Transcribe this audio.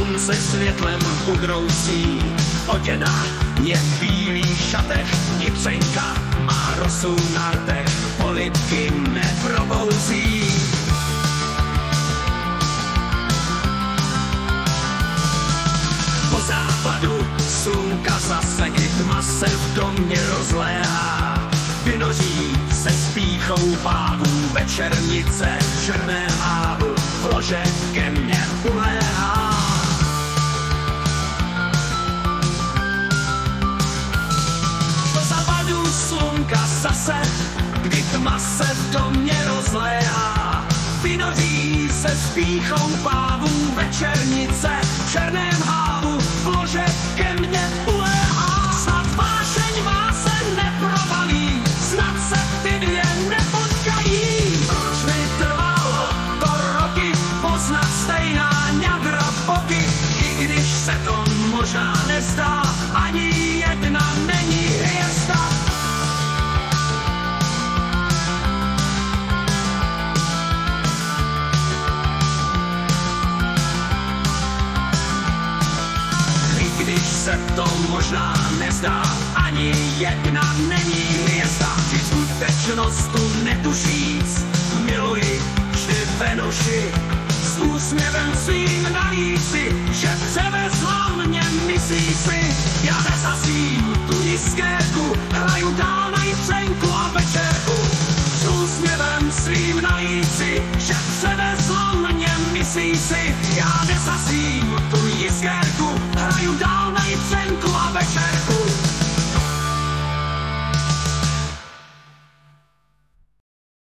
slunce světlem udrousí. Oděna je v bílých šatech, Kypřenka má rosu na rtech, polibky neprobouzí. Po západu slunka zase, kdy tma se v domě rozléhá. Vynoří se s pýchou pávů, večernice v černém hávu, v lože ke mně uléhá. Po západu slunka zase, kdy tma se v domě rozléhá. Vynoří se s pýchou pávů, večernice v černém hávu, v lože ke mně uléhá. Snad vášeň vás se neprovalí, snad se ty dvě nepotkají. Proč mi trvalo to roky poznat stejná ňadra boky, i když se to možná nezdá, ani jedna není hvězda. Když se to možná nezdá, ani jedna není hvězda. Vždyť skutečnost tu netušíc, miluji vždy Venuši. S úsměvem svým na líci, že převezla mě, myslí si. Já nezasím tu diskétku, hraju dál na Jitřenku a večerku. S úsměvem svým na líci, že převezla mě, myslí si. Já nezasím